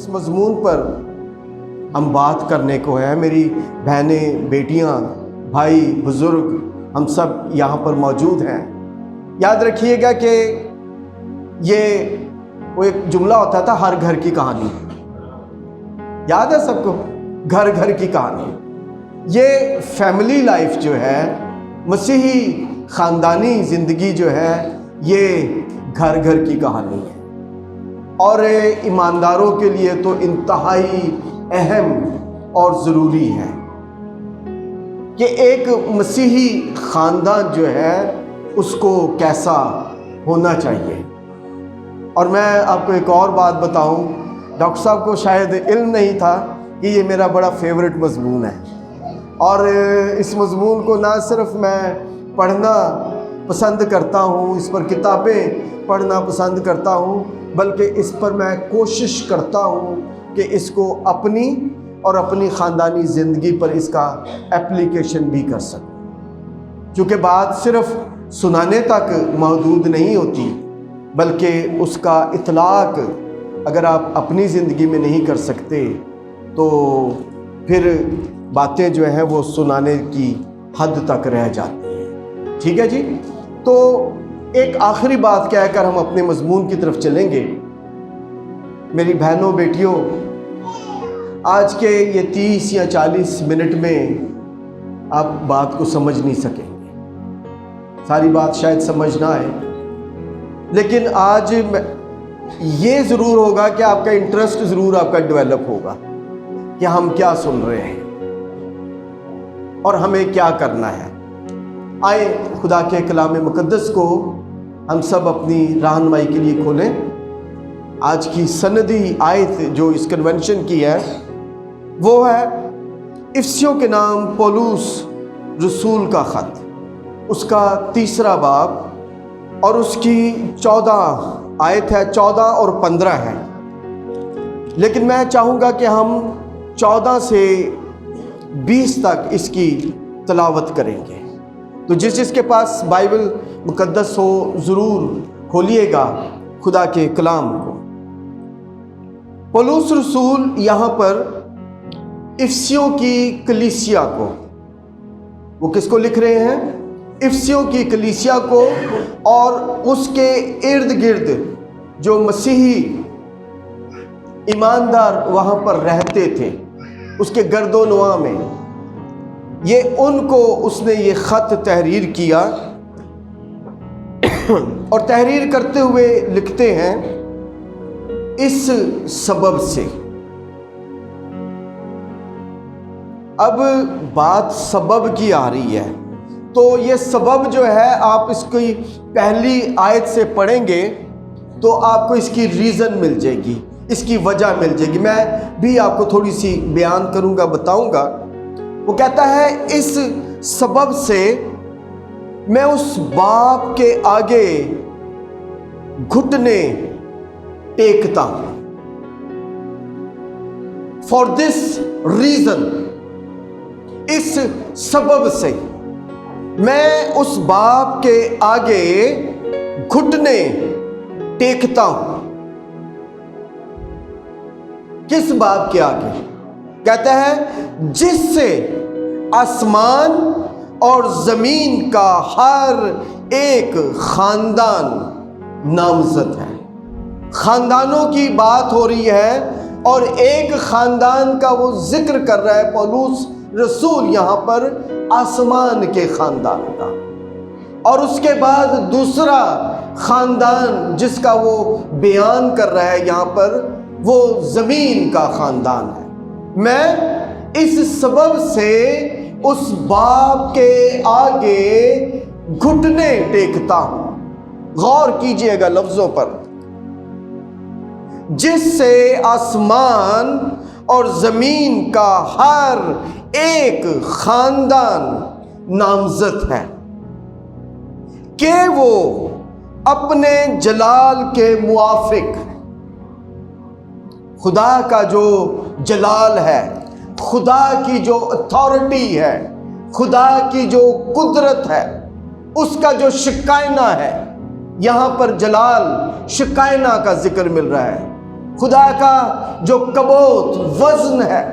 جس مضمون پر ہم بات کرنے کو ہے، میری بہنیں، بیٹیاں، بھائی، بزرگ، ہم سب یہاں پر موجود ہیں، یاد رکھیے گا کہ یہ وہ ایک جملہ ہوتا تھا، ہر گھر کی کہانی، یاد ہے سب کو؟ گھر گھر کی کہانی۔ یہ فیملی لائف جو ہے، مسیحی خاندانی زندگی جو ہے، یہ گھر گھر کی کہانی ہے، اور ایمانداروں کے لیے تو انتہائی اہم اور ضروری ہے کہ ایک مسیحی خاندان جو ہے اس کو کیسا ہونا چاہیے۔ اور میں آپ کو ایک اور بات بتاؤں، ڈاکٹر صاحب کو شاید علم نہیں تھا کہ یہ میرا بڑا فیورٹ مضمون ہے، اور اس مضمون کو نہ صرف میں پڑھنا پسند کرتا ہوں، اس پر کتابیں پڑھنا پسند کرتا ہوں، بلکہ اس پر میں کوشش کرتا ہوں کہ اس کو اپنی اور اپنی خاندانی زندگی پر اس کا اپلیکیشن بھی کر سکوں، کیونکہ بات صرف سنانے تک محدود نہیں ہوتی، بلکہ اس کا اطلاق اگر آپ اپنی زندگی میں نہیں کر سکتے تو پھر باتیں جو ہیں وہ سنانے کی حد تک رہ جاتی ہیں۔ ٹھیک ہے جی؟ تو ایک آخری بات کہہ کر ہم اپنے مضمون کی طرف چلیں گے۔ میری بہنوں، بیٹیوں، آج کے یہ 30 یا 40 منٹ میں آپ بات کو سمجھ نہیں سکیں گے، ساری بات شاید سمجھ نہ آئے، لیکن آج یہ ضرور ہوگا کہ آپ کا انٹرسٹ ضرور آپ کا ڈیولپ ہوگا کہ ہم کیا سن رہے ہیں اور ہمیں کیا کرنا ہے۔ آئے خدا کے کلام مقدس کو ہم سب اپنی رہنمائی کے لیے کھولیں۔ آج کی سندی آیت جو اس کنونشن کی ہے وہ ہے افسیوں کے نام پولس رسول کا خط، اس کا 3 باب اور اس کی 14 آیت ہے، 14 اور 15 ہے، لیکن میں چاہوں گا کہ ہم 14 سے 20 تک اس کی تلاوت کریں گے۔ تو جس کے پاس بائبل مقدس ہو ضرور کھولیے گا خدا کے کلام کو۔ پولس رسول یہاں پر افسیوں کی کلیسیا کو، وہ کس کو لکھ رہے ہیں؟ افسیوں کی کلیسیا کو، اور اس کے ارد گرد جو مسیحی ایماندار وہاں پر رہتے تھے، اس کے گرد و نواح میں، یہ ان کو اس نے یہ خط تحریر کیا، اور تحریر کرتے ہوئے لکھتے ہیں اس سبب سے۔ اب بات سبب کی آ رہی ہے، تو یہ سبب جو ہے آپ اس کی پہلی آیت سے پڑھیں گے تو آپ کو اس کی ریزن مل جائے گی، اس کی وجہ مل جائے گی۔ میں بھی آپ کو تھوڑی سی بیان کروں گا، بتاؤں گا۔ وہ کہتا ہے اس سبب سے میں اس باپ کے آگے گھٹنے ٹیکتا ہوں۔ فار دس ریزن، اس سبب سے میں اس باپ کے آگے گھٹنے ٹیکتا ہوں۔ کس باپ کے آگے؟ کہتا ہے جس سے آسمان اور زمین کا ہر ایک خاندان نامزد ہے۔ خاندانوں کی بات ہو رہی ہے، اور ایک خاندان کا وہ ذکر کر رہا ہے پولس رسول یہاں پر، آسمان کے خاندان کا، اور اس کے بعد دوسرا خاندان جس کا وہ بیان کر رہا ہے یہاں پر، وہ زمین کا خاندان ہے۔ میں اس سبب سے اس باپ کے آگے گھٹنے ٹیکتا ہوں۔ غور کیجئے گا لفظوں پر، جس سے آسمان اور زمین کا ہر ایک خاندان نامزد ہے، کہ وہ اپنے جلال کے موافق، خدا کا جو جلال ہے، خدا کی جو اتھارٹی ہے، خدا کی جو قدرت ہے، اس کا جو شکائنہ ہے، یہاں پر جلال شکائنہ کا ذکر مل رہا ہے، خدا کا جو کبوت وزن ہے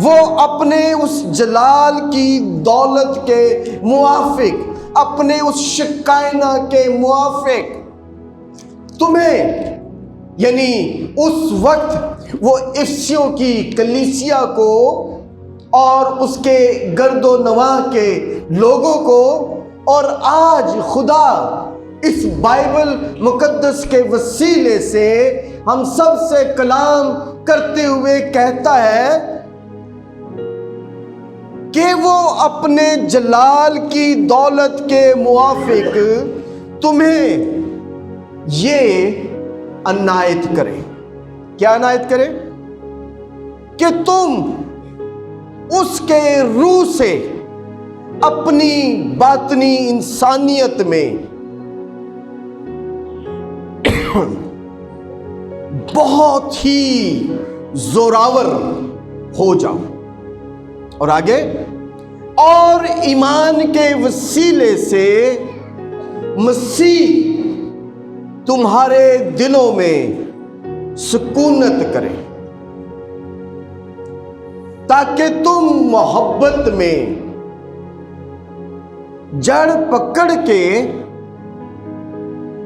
وہ اپنے اس جلال کی دولت کے موافق، اپنے اس شکائنہ کے موافق تمہیں، یعنی اس وقت وہ افسیوں کی کلیسیا کو اور اس کے گرد و نواح کے لوگوں کو، اور آج خدا اس بائبل مقدس کے وسیلے سے ہم سب سے کلام کرتے ہوئے کہتا ہے کہ وہ اپنے جلال کی دولت کے موافق تمہیں یہ عنایت کرے۔ کیا عنایت کرے؟ کہ تم اس کے روح سے اپنی باطنی انسانیت میں بہت ہی زوراور ہو جاؤ۔ اور آگے، اور ایمان کے وسیلے سے مسیح تمہارے دلوں میں سکونت کرے، تاکہ تم محبت میں جڑ پکڑ کے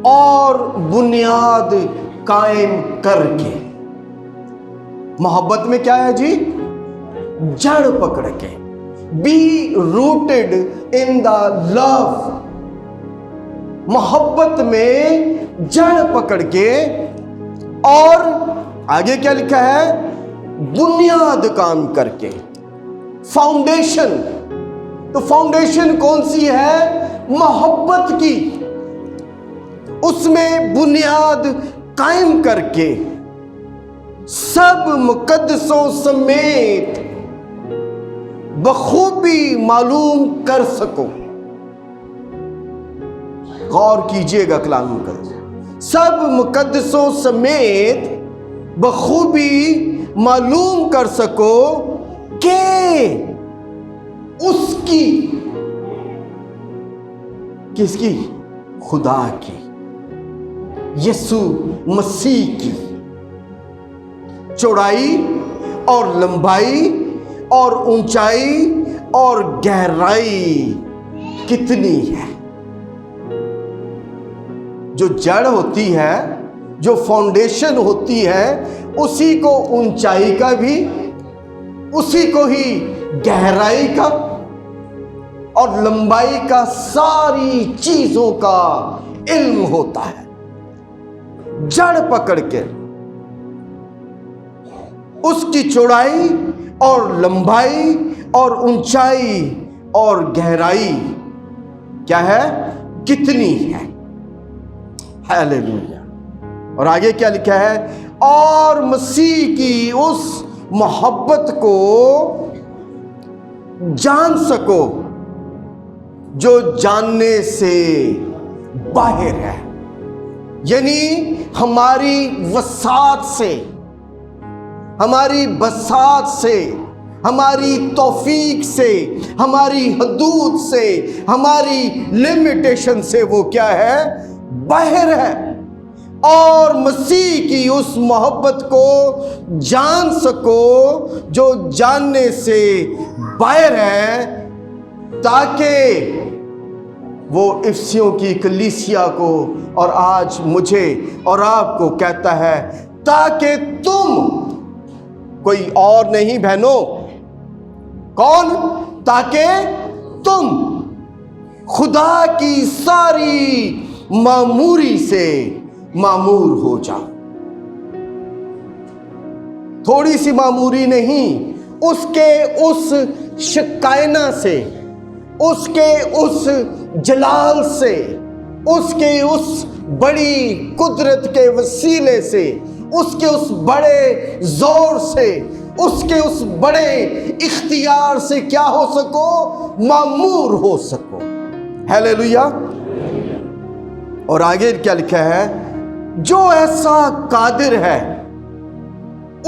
اور بنیاد قائم کر کے۔ محبت میں کیا ہے جی؟ جڑ پکڑ کے، بی روٹڈ ان دا لو، محبت میں جڑ پکڑ کے، اور آگے کیا لکھا ہے؟ بنیاد کام کر کے، فاؤنڈیشن۔ تو فاؤنڈیشن کون سی ہے؟ محبت کی، اس میں بنیاد قائم کر کے سب مقدسوں سمیت بخوبی معلوم کر سکو۔ غور کیجئے گا کلام مقدس، سب مقدسوں سمیت بخوبی معلوم کر سکو کہ اس کی، کس کی؟ خدا کی، یسوع مسیح کی چوڑائی اور لمبائی اور اونچائی اور گہرائی کتنی ہے۔ جو جڑ ہوتی ہے، جو فاؤنڈیشن ہوتی ہے، اسی کو اونچائی کا بھی، اسی کو ہی گہرائی کا اور لمبائی کا، ساری چیزوں کا علم ہوتا ہے۔ جڑ پکڑ کے اس کی چوڑائی اور لمبائی اور اونچائی اور گہرائی کیا ہے؟ کتنی ہے۔ ہیلیلویا۔ اور آگے کیا لکھا ہے؟ اور مسیح کی اس محبت کو جان سکو جو جاننے سے باہر ہے، یعنی ہماری وسعت سے، ہماری بساط سے، ہماری توفیق سے، ہماری حدود سے، ہماری لمیٹیشن سے وہ کیا ہے؟ باہر ہے۔ اور مسیح کی اس محبت کو جان سکو جو جاننے سے باہر ہے، تاکہ وہ افسیوں کی کلیسیا کو اور آج مجھے اور آپ کو کہتا ہے، تاکہ تم، کوئی اور نہیں بہنوں، کون؟ تاکہ تم خدا کی ساری معموری سے معمور ہو جاؤ۔ تھوڑی سی معموری نہیں، اس کے اس شکائنہ سے، اس کے اس جلال سے، اس کے اس بڑی قدرت کے وسیلے سے، اس کے اس بڑے زور سے، اس کے اس بڑے اختیار سے کیا ہو سکو؟ معمور ہو سکو۔ ہیلیلویا۔ اور آگے کیا لکھا ہے؟ جو ایسا قادر ہے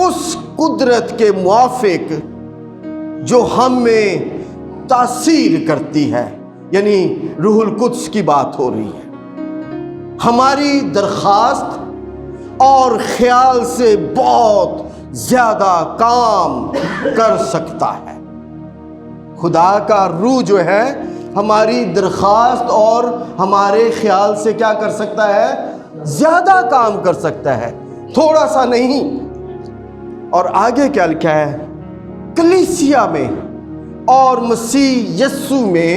اس قدرت کے موافق جو ہم میں تاثیر کرتی ہے، یعنی روح القدس کی بات ہو رہی ہے، ہماری درخواست اور خیال سے بہت زیادہ کام کر سکتا ہے۔ خدا کا روح جو ہے ہماری درخواست اور ہمارے خیال سے کیا کر سکتا ہے؟ زیادہ کام کر سکتا ہے، تھوڑا سا نہیں۔ اور آگے کیا لکھا ہے؟ کلیسیا میں اور مسیح یسوع میں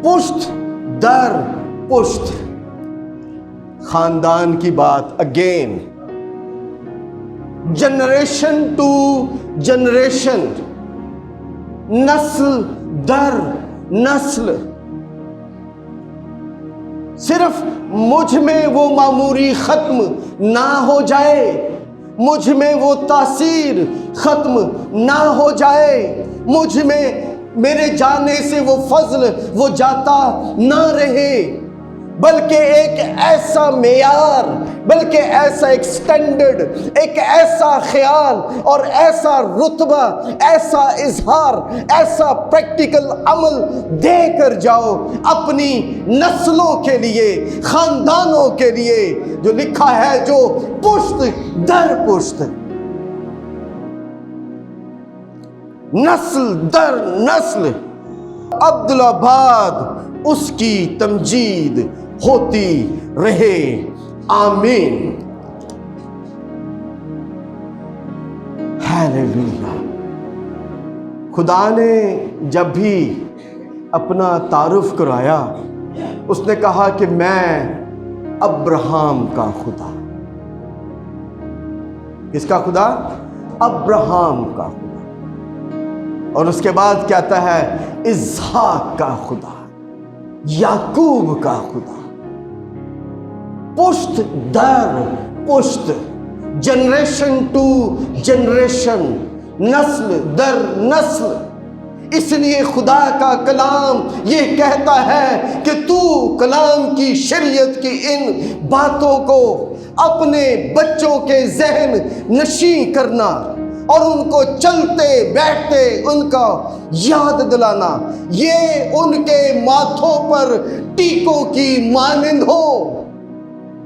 پشت در پشت، خاندان کی بات اگین، جنریشن ٹو جنریشن، نسل در نسل، صرف مجھ میں وہ معموری ختم نہ ہو جائے، مجھ میں وہ تاثیر ختم نہ ہو جائے، مجھ میں میرے جانے سے وہ فضل وہ جاتا نہ رہے، بلکہ ایک ایسا معیار، بلکہ ایسا ایک سٹینڈرڈ، ایک ایسا خیال اور ایسا رتبہ، ایسا اظہار، ایسا پریکٹیکل عمل دے کر جاؤ اپنی نسلوں کے لیے، خاندانوں کے لیے، جو لکھا ہے جو پشت در پشت، نسل در نسل، عبدالآباد اس کی تمجید ہوتی رہے، آمین، ہیلیلویا۔ خدا نے جب بھی اپنا تعارف کرایا، اس نے کہا کہ میں ابراہم کا خدا۔ کس کا خدا؟ ابراہم کا خدا۔ اور اس کے بعد کہتا ہے اسحاق کا خدا، یعقوب کا خدا، پشت در پشت، جنریشن ٹو جنریشن، نسل در نسل۔ اس لیے خدا کا کلام یہ کہتا ہے کہ تو کلام کی شریعت کی ان باتوں کو اپنے بچوں کے ذہن نشیں کرنا اور ان کو چلتے بیٹھتے ان کا یاد دلانا، یہ ان کے ماتھوں پر ٹیکوں کی مانند ہو،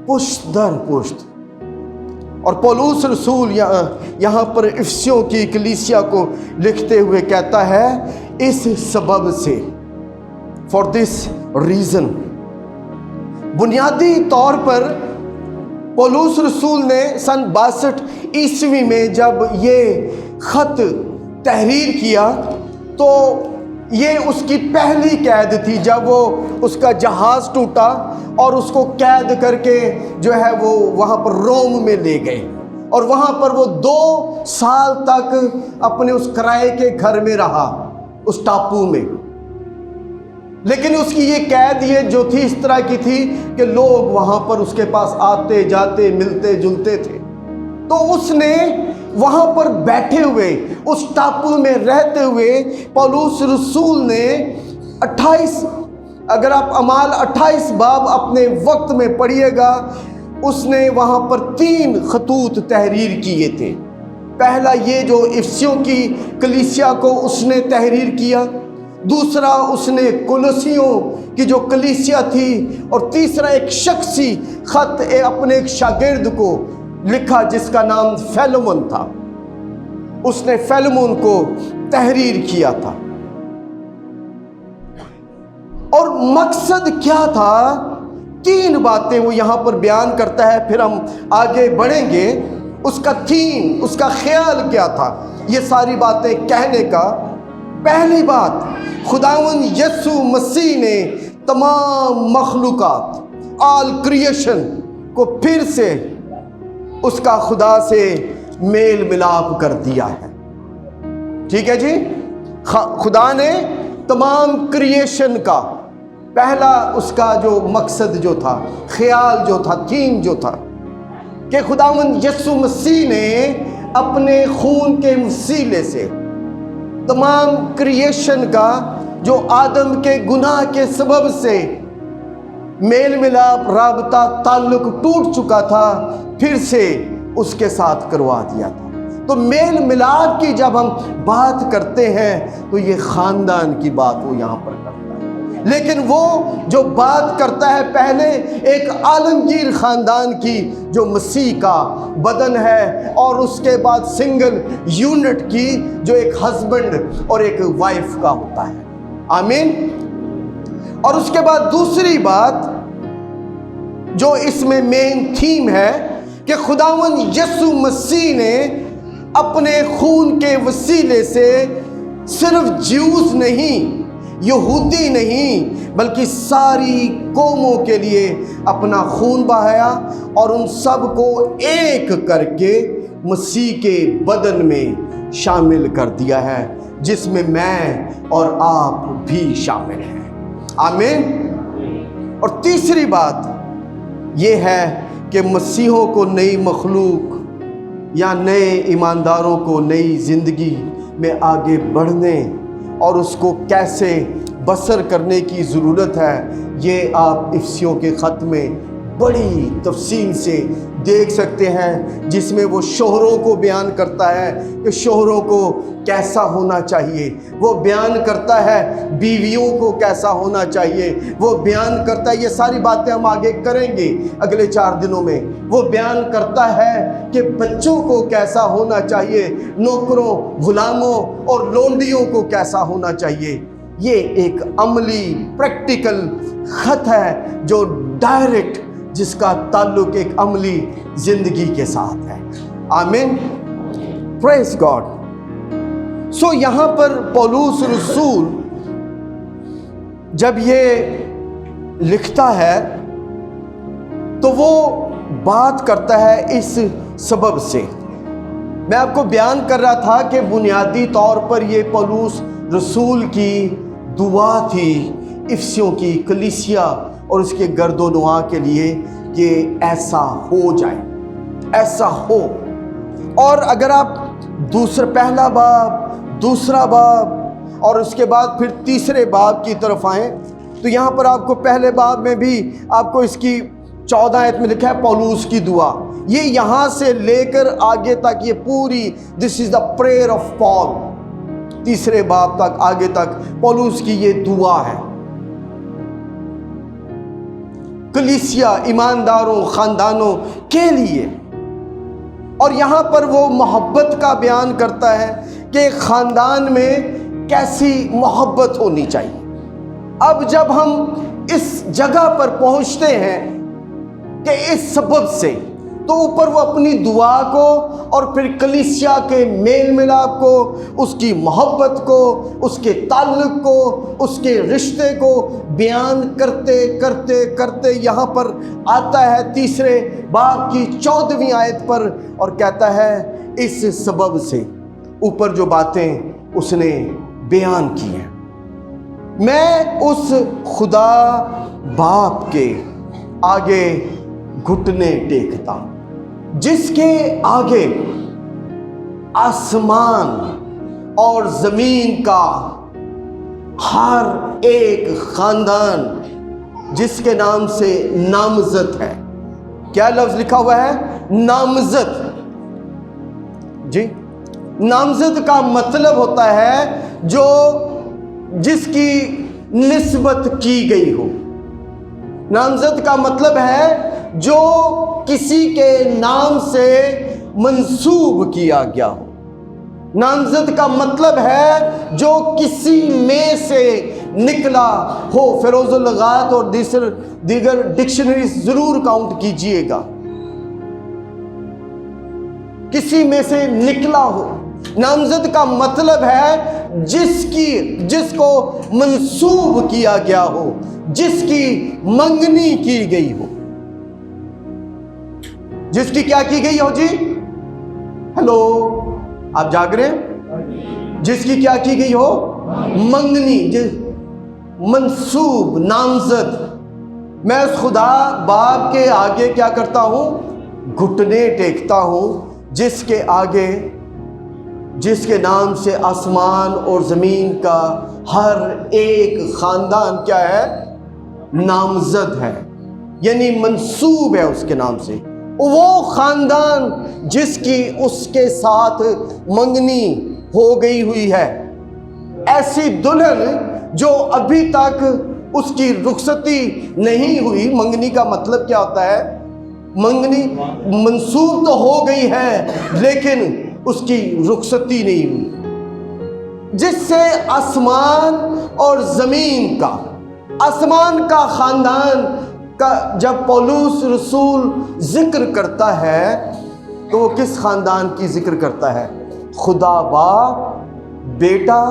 پشت در پشت۔ اور پولس رسول یہاں پر افسیوں کی کلیسیا کو لکھتے ہوئے کہتا ہے اس سبب سے، فار دس ریزن، بنیادی طور پر پولس رسول نے سن 62 عیسوی میں جب یہ خط تحریر کیا تو یہ اس کی پہلی قید تھی، جب وہ اس کا جہاز ٹوٹا اور اس کو قید کر کے جو ہے وہ وہاں پر روم میں لے گئے، اور وہاں پر وہ 2 سال تک اپنے اس کرائے کے گھر میں رہا، اس ٹاپو میں۔ لیکن اس کی یہ قید یہ جو تھی اس طرح کی تھی کہ لوگ وہاں پر اس کے پاس آتے جاتے ملتے جلتے تھے، تو اس نے وہاں پر بیٹھے ہوئے اس ٹاپو میں رہتے ہوئے پولس رسول نے 28، اگر آپ اعمال 28 باب اپنے وقت میں پڑھیے گا، اس نے وہاں پر 3 خطوط تحریر کیے تھے۔ پہلا یہ جو افسیوں کی کلیسیا کو اس نے تحریر کیا، دوسرا اس نے کولوسیوں کی جو کلیسیا تھی، اور تیسرا ایک شخصی خط اپنے ایک شاگرد کو لکھا جس کا نام فیلمون تھا، اس نے فیلمون کو تحریر کیا تھا۔ اور مقصد کیا تھا؟ 3 باتیں وہ یہاں پر بیان کرتا ہے، پھر ہم آگے بڑھیں گے۔ اس کا تھیم، اس کا خیال کیا تھا یہ ساری باتیں کہنے کا؟ پہلی بات، خداوند یسوع مسیح نے تمام مخلوقات، آل کریشن کو پھر سے اس کا خدا سے میل ملاپ کر دیا ہے۔ ٹھیک ہے جی، خدا نے تمام کریشن کا پہلا اس کا جو مقصد جو تھا، خیال جو تھا، تھیم جو تھا کہ خداوند یسوع مسیح نے اپنے خون کے وسیلے سے تمام کریشن کا جو آدم کے گناہ کے سبب سے میل ملاپ، رابطہ، تعلق ٹوٹ چکا تھا، پھر سے اس کے ساتھ کروا دیا تھا۔ تو میل ملاپ کی جب ہم بات کرتے ہیں تو یہ خاندان کی بات وہ یہاں پر کرتا ہے۔ لیکن وہ جو بات کرتا ہے پہلے ایک عالمگیر خاندان کی جو مسیح کا بدن ہے، اور اس کے بعد سنگل یونٹ کی جو ایک ہسبینڈ اور ایک وائف کا ہوتا ہے۔ آمین۔ اور اس کے بعد دوسری بات جو اس میں مین تھیم ہے کہ خداوند یسوع مسیح نے اپنے خون کے وسیلے سے صرف جیوز نہیں، یہودی نہیں، بلکہ ساری قوموں کے لیے اپنا خون بہایا اور ان سب کو ایک کر کے مسیح کے بدن میں شامل کر دیا ہے، جس میں اور آپ بھی شامل ہیں۔ آمین۔ اور تیسری بات یہ ہے کہ مسیحوں کو نئی مخلوق یا نئے ایمانداروں کو نئی زندگی میں آگے بڑھنے اور اس کو کیسے بسر کرنے کی ضرورت ہے، یہ آپ افسیوں کے خط میں بڑی تفصیل سے دیکھ سکتے ہیں، جس میں وہ شوہروں کو بیان کرتا ہے کہ شوہروں کو کیسا ہونا چاہیے، وہ بیان کرتا ہے بیویوں کو کیسا ہونا چاہیے، وہ بیان کرتا ہے، یہ ساری باتیں ہم آگے کریں گے اگلے 4 دنوں میں، وہ بیان کرتا ہے کہ بچوں کو کیسا ہونا چاہیے، نوکروں، غلاموں اور لونڈیوں کو کیسا ہونا چاہیے۔ یہ ایک عملی پریکٹیکل خط ہے جو ڈائریکٹ، جس کا تعلق ایک عملی زندگی کے ساتھ ہے۔ آمین۔ پریز گاڈ۔ سو یہاں پر پولس رسول جب یہ لکھتا ہے تو وہ بات کرتا ہے اس سبب سے۔ میں آپ کو بیان کر رہا تھا کہ بنیادی طور پر یہ پولس رسول کی دعا تھی افسیوں کی کلیسیا اور اس کے گرد و نواح کے لیے کہ ایسا ہو جائے، ایسا ہو۔ اور اگر آپ پہلا باب، دوسرا باب اور اس کے بعد پھر تیسرے باب کی طرف آئیں تو یہاں پر آپ کو پہلے باب میں بھی آپ کو اس کی 14 آیت میں لکھا ہے پولس کی دعا۔ یہ یہاں سے لے کر آگے تک یہ پوری دس از دا پریئر آف پال، تیسرے باب تک آگے تک پولس کی یہ دعا ہے کلیسیا، ایمانداروں، خاندانوں کے لیے۔ اور یہاں پر وہ محبت کا بیان کرتا ہے کہ خاندان میں کیسی محبت ہونی چاہیے۔ اب جب ہم اس جگہ پر پہنچتے ہیں کہ اس سبب سے، تو اوپر وہ اپنی دعا کو اور پھر کلیسیا کے میل ملاپ کو، اس کی محبت کو، اس کے تعلق کو، اس کے رشتے کو بیان کرتے کرتے کرتے یہاں پر آتا ہے تیسرے باب کی 14ویں آیت پر اور کہتا ہے اس سبب سے، اوپر جو باتیں اس نے بیان کی ہیں، میں اس خدا باپ کے آگے گھٹنے ٹیکتا ہوں جس کے آگے آسمان اور زمین کا ہر ایک خاندان جس کے نام سے نامزد ہے۔ کیا لفظ لکھا ہوا ہے؟ نامزد۔ جی، نامزد کا مطلب ہوتا ہے جو جس کی نسبت کی گئی ہو۔ نامزد کا مطلب ہے جو کسی کے نام سے منسوب کیا گیا ہو۔ نامزد کا مطلب ہے جو کسی میں سے نکلا ہو۔ فیروز اللغات اور دیگر ڈکشنریز ضرور کاؤنٹ کیجئے گا، کسی میں سے نکلا ہو۔ نامزد کا مطلب ہے جس کو منسوب کیا گیا ہو، جس کی منگنی کی گئی ہو۔ جس کی کیا کی گئی ہو جی؟ ہیلو، آپ جاگ رہے ہیں؟ جس کی کیا کی گئی ہو؟ منگنی، منسوب، نامزد۔ میں اس خدا باپ کے آگے کیا کرتا ہوں؟ گھٹنے ٹیکتا ہوں، جس کے آگے، جس کے نام سے آسمان اور زمین کا ہر ایک خاندان کیا ہے؟ نامزد ہے، یعنی منسوب ہے اس کے نام سے۔ وہ خاندان جس کی اس کے ساتھ منگنی ہو گئی ہوئی ہے، ایسی دلہن جو ابھی تک اس کی رخصتی نہیں ہوئی. منگنی کا مطلب کیا ہوتا ہے؟ منگنی منسوخ تو ہو گئی ہے لیکن اس کی رخصتی نہیں ہوئی. جس سے آسمان اور زمین کا، آسمان کا خاندان کا جب پولس رسول ذکر کرتا ہے تو وہ کس خاندان کی ذکر کرتا ہے؟ خدا باپ، بیٹا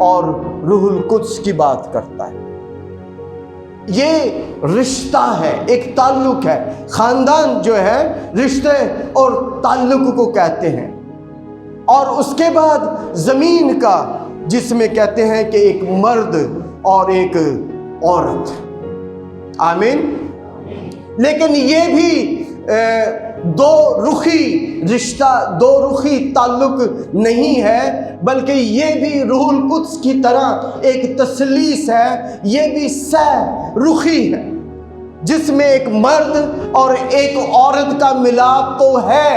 اور روح القدس کی بات کرتا ہے. یہ رشتہ ہے، ایک تعلق ہے. خاندان جو ہے رشتے اور تعلق کو کہتے ہیں. اور اس کے بعد زمین کا، جس میں کہتے ہیں کہ ایک مرد اور ایک عورت. آمین. لیکن یہ بھی دو رخی رشتہ، دو رخی تعلق نہیں ہے، بلکہ یہ بھی روح القدس کی طرح ایک تثلیث ہے. یہ بھی سہ رخی ہے جس میں ایک مرد اور ایک عورت کا ملاپ تو ہے،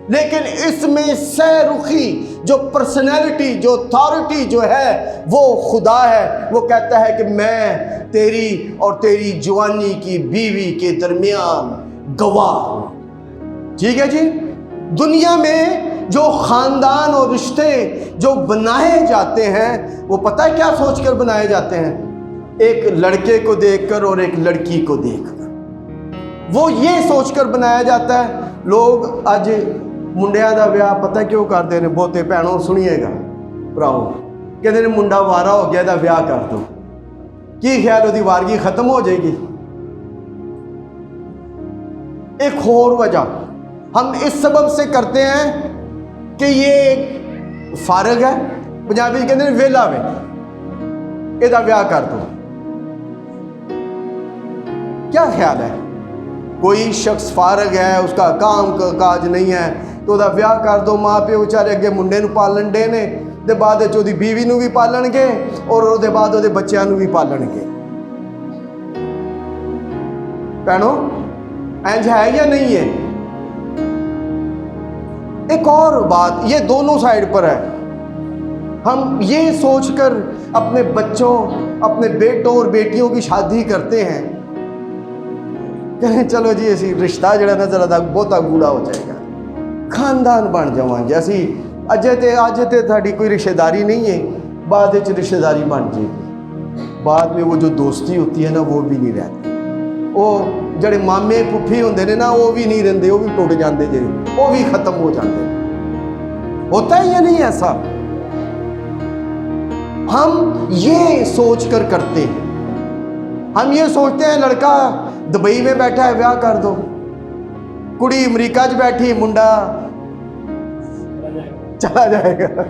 لیکن اس میں سہ رخی جو پرسنالٹی، جو اتھارٹی جو ہے وہ خدا ہے. وہ کہتا ہے کہ میں تیری اور تیری جوانی کی بیوی کے درمیان گواہ ہوں. ٹھیک ہے جی. دنیا میں جو خاندان اور رشتے جو بنائے جاتے ہیں وہ پتہ ہے کیا سوچ کر بنائے جاتے ہیں؟ ایک لڑکے کو دیکھ کر اور ایک لڑکی کو دیکھ کر وہ یہ سوچ کر بنایا جاتا ہے. لوگ اج منڈیاں دا ویاہ پتہ کیوں کرتے ہیں؟ بہتے بھینوں سنیے گا پراؤ کہتے ہیں منڈا وارا ہو گیا دا ویاہ کر دو. کی خیال ہوتی وارگی ختم ہو جائے گی؟ ایک اور وجہ ہم اس سبب سے کرتے ہیں کہ یہ فارغ ہے، پنجابی کہتے ہیں ویلا وے، یہ ویاہ کر دو. کیا خیال ہے؟ کوئی شخص فارغ ہے، اس کا کام کاج نہیں ہے تو دا ویاہ کر دو. ماں پیو بیچارے اگے منڈے نو پالن ڈے نے، دے بعد دی بیوی نو بھی پالن گے اور دے بعد دے بچیاں نو بھی پالن گے. بہنوں اینج ہے یا نہیں ہے؟ ایک اور بات یہ دونوں سائیڈ پر ہے. ہم یہ سوچ کر اپنے بچوں، اپنے بیٹوں اور بیٹیوں کی شادی کرتے ہیں کہ چلو جی اسی رشتہ جڑا نا ذرا بہتا گوڑا ہو جائے گا، خاندان بن جاواں گے اسی. اج تے ساڈی کوئی رشتہ داری نہیں ہے، بعد وچ رشتہ داری بن جائے گی. بعد میں وہ جو دوستی ہوتی ہے نا وہ بھی نہیں رہتی. وہ جڑے مامے پھپھی ہوندے نے نا وہ بھی نہیں رہندے، وہ بھی ٹوٹ جاندے جے، وہ بھی ختم ہو جاندے. ہوتا ہے یا نہیں ایسا؟ ہم یہ سوچ کر کرتے ہیں. ہم یہ سوچتے ہیں لڑکا دبئی میں بیٹھا ہے ویاہ کر دو، کڑی امریکہ چ بیٹھی منڈا چلا جائے گا.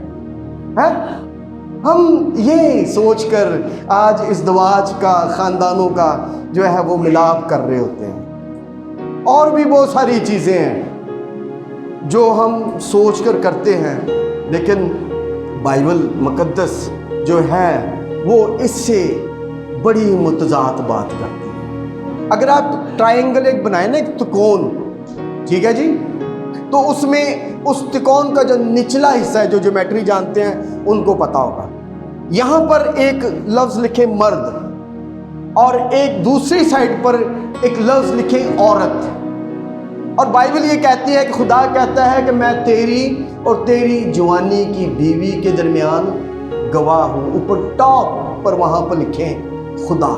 ہم یہ سوچ کر آج ازدواج کا، خاندانوں کا جو ہے وہ ملاپ کر رہے ہوتے ہیں. اور بھی بہت ساری چیزیں ہیں جو ہم سوچ کر کرتے ہیں، لیکن بائبل مقدس جو ہے وہ اس سے بڑی متضاد بات کرتی ہے. اگر آپ ٹرائنگل ایک بنائیں نا، ایک تکون، ٹھیک ہے جی، تو اس میں اس تکون کا جو نچلا حصہ ہے، جو جیومیٹری جانتے ہیں ان کو پتا ہوگا. یہاں پر ایک لفظ لکھے مرد اور ایک دوسری سائڈ پر ایک لفظ لکھے عورت. اور بائبل یہ کہتی ہے کہ خدا کہتا ہے کہ میں تیری اور تیری جوانی کی بیوی کے درمیان گواہ ہوں. اوپر ٹاپ پر وہاں پر لکھیں خدا.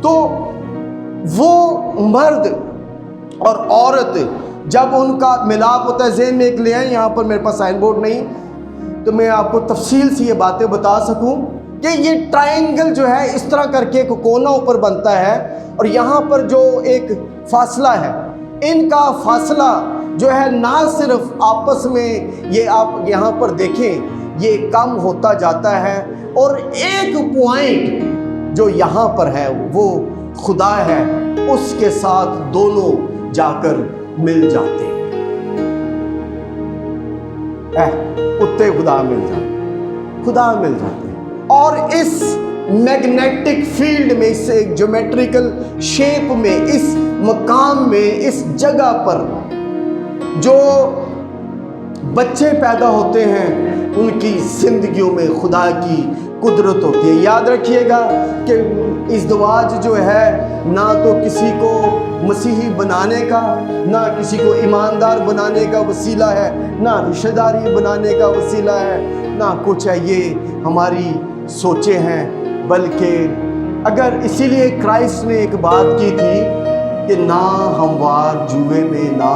تو وہ مرد اور عورت جب ان کا ملاپ ہوتا ہے، ذہن میں ایک لے آئیں، یہاں پر میرے پاس سائن بورڈ نہیں تو میں آپ کو تفصیل سے یہ باتیں بتا سکوں کہ یہ ٹرائنگل جو ہے اس طرح کر کے ایک کونا اوپر بنتا ہے، اور یہاں پر جو ایک فاصلہ ہے، ان کا فاصلہ جو ہے نہ صرف آپس میں یہ آپ یہاں پر دیکھیں یہ کم ہوتا جاتا ہے، اور ایک پوائنٹ جو یہاں پر ہے وہ خدا ہے، اس کے ساتھ دونوں جا کر مل جاتے ہیں. کتے خدا مل جاتے، خدا مل جاتے ہیں. اور اس میگنیٹک فیلڈ میں، اس جیومیٹریکل شیپ میں، اس مقام میں، اس جگہ پر جو بچے پیدا ہوتے ہیں ان کی زندگیوں میں خدا کی قدرت ہوتی ہے۔ یاد رکھیے گا کہ ازدواج جو ہے نہ تو کسی کو مسیحی بنانے کا، نہ کسی کو ایماندار بنانے کا وسیلہ ہے، نہ رشتہ داری بنانے کا وسیلہ ہے، نہ کچھ ہے۔ یہ ہماری سوچیں ہیں، بلکہ اگر اسی لیے کرائسٹ نے ایک بات کی تھی کہ نہ ہموار جوئے میں نہ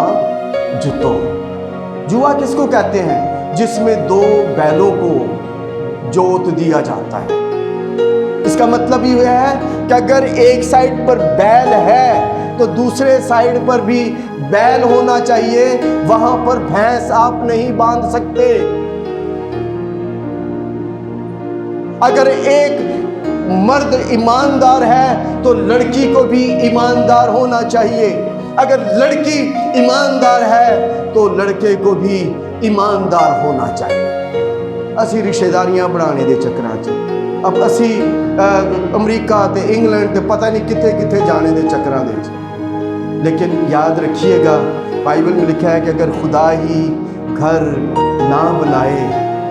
جتو۔ جوا کس کو کہتے ہیں؟ جس میں دو بیلوں کو جوت دیا جاتا ہے۔ اس کا مطلب یہ ہے کہ اگر ایک سائڈ پر بیل ہے تو دوسرے سائڈ پر بھی بیل ہونا چاہیے، وہاں پر بھینس آپ نہیں باندھ سکتے۔ اگر ایک مرد ایماندار ہے تو لڑکی کو بھی ایماندار ہونا چاہیے، اگر لڑکی ایماندار ہے تو لڑکے کو بھی ایماندار ہونا چاہیے۔ اسی رشتہ داریاں بڑھانے دے چکراں چ اب اسی امریکہ تے انگلینڈ تے پتہ نہیں کتنے کتنے جانے دے چکراں دے چ۔ لیکن یاد رکھیے گا بائبل میں لکھا ہے کہ اگر خدا ہی گھر نہ بنائے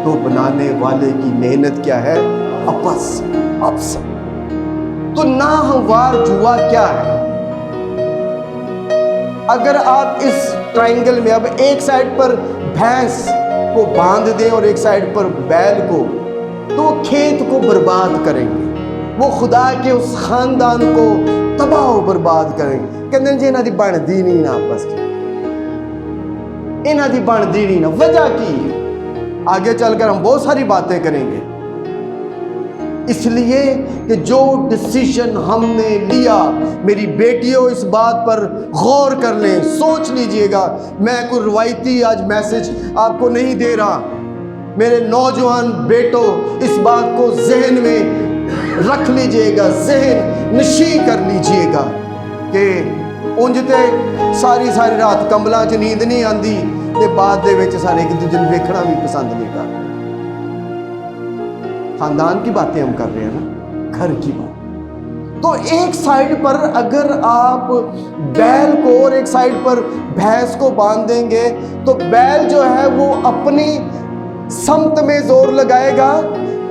تو بنانے والے کی محنت کیا ہے؟ Ups ups. تو ناہموار جوا کیا ہے؟ اگر آپ اس ٹرائنگل میں اب ایک سائڈ پر بھینس کو باندھ دیں اور ایک سائڈ پر بیل کو، تو وہ کھیت کو برباد کریں گے، وہ خدا کے اس خاندان کو تباہ و برباد کریں گے۔ کہتے ہیں جی انہاں دی بندی نہیں نا آپس کی، انہاں دی بندی نہیں نا۔ وجہ کی ہے؟ آگے چل کر ہم بہت ساری باتیں کریں گے۔ اس لیے کہ جو ڈیسیژن ہم نے لیا، میری بیٹیوں اس بات پر غور کر لیں، سوچ لیجئے گا۔ میں کوئی روایتی آج میسج آپ کو نہیں دے رہا، میرے نوجوان بیٹوں اس بات کو ذہن میں رکھ لیجئے گا، ذہن نشین کر لیجئے گا کہ انجتے ساری رات کمبلاں چ نیند نہیں آندی تے بعد دے وچ سارے ایک دوسرے نوں ویکھنا بھی پسند نہیں کرتے۔ خاندان کی باتیں ہم کر رہے ہیں نا، گھر کی بات۔ تو ایک سائیڈ پر اگر آپ بیل کو اور ایک سائیڈ پر بھینس کو باندھ دیں گے تو بیل جو ہے وہ اپنی سمت میں زور لگائے گا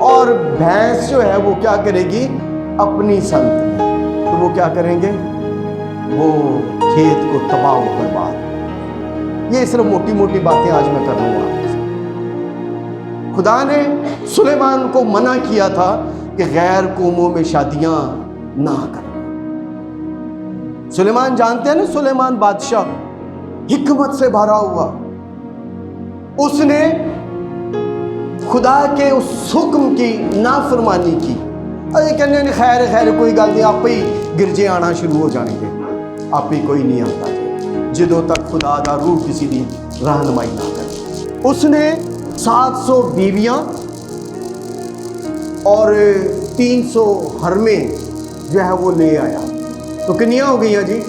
اور بھینس جو ہے وہ کیا کرے گی؟ اپنی سمت میں۔ تو وہ کیا کریں گے؟ وہ کھیت کو تباہ و برباد۔ یہ صرف موٹی موٹی باتیں آج میں کر رہا ہوں آپ سے۔ خدا نے سلیمان کو منع کیا تھا کہ غیر قوموں میں شادیاں نہ کریں۔ سلیمان جانتے ہیں نا، سلیمان بادشاہ حکمت سے بھرا ہوا، اس نے خدا کے اس حکم کی نافرمانی کی۔ ارے کہنے نہیں خیر کوئی گل نہیں، آپ ہی گرجے آنا شروع ہو جائیں گے، آپ ہی کوئی نہیں آتا جدوں تک خدا دا روح کسی دی رہنمائی نہ کرے۔ اس نے 700 بیویاں اور 300 حرمیں جو ہے وہ لے آیا۔ تو کنیاں ہو گئی ہیں جی؟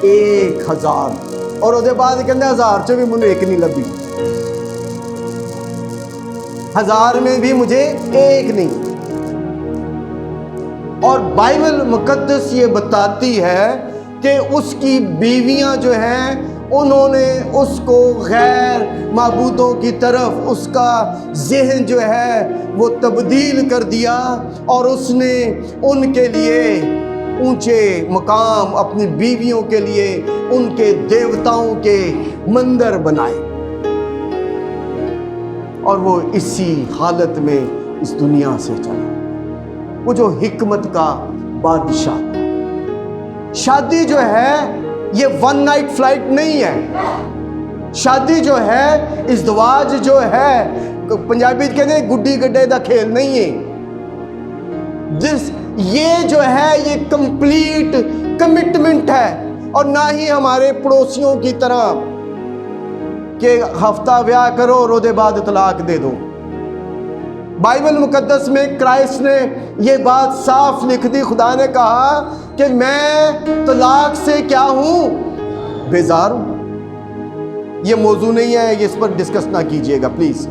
1000۔ اور وہ بعد کہندے 1000 چ بھی مجھے ایک نہیں لبھی، 1000 میں بھی مجھے ایک نہیں۔ اور بائبل مقدس یہ بتاتی ہے کہ اس کی بیویاں جو ہیں انہوں نے اس کو غیر معبودوں کی طرف اس کا ذہن جو ہے وہ تبدیل کر دیا، اور اس نے ان کے لیے اونچے مقام، اپنی بیویوں کے لیے ان کے دیوتاؤں کے مندر بنائے، اور وہ اسی حالت میں اس دنیا سے چلا۔ وہ جو حکمت کا بادشاہ تھا۔ شادی جو ہے یہ ون نائٹ فلائٹ نہیں ہے۔ شادی جو ہے، ازدواج جو ہے، پنجابی کہتے ہیں گڈی گڈے دا کھیل نہیں ہے۔ یہ جو ہے یہ کمپلیٹ کمٹمنٹ ہے، اور نہ ہی ہمارے پڑوسیوں کی طرح کہ ہفتہ بیاہ کرو اور اس کے بعد طلاق دے دو۔ بائبل مقدس میں کرائسٹ نے یہ بات صاف لکھ دی۔ خدا نے کہا کہ میں طلاق سے کیا ہوں؟ بیزار ہوں۔ یہ موضوع نہیں ہے، اس پر ڈسکس نہ کیجئے گا پلیز،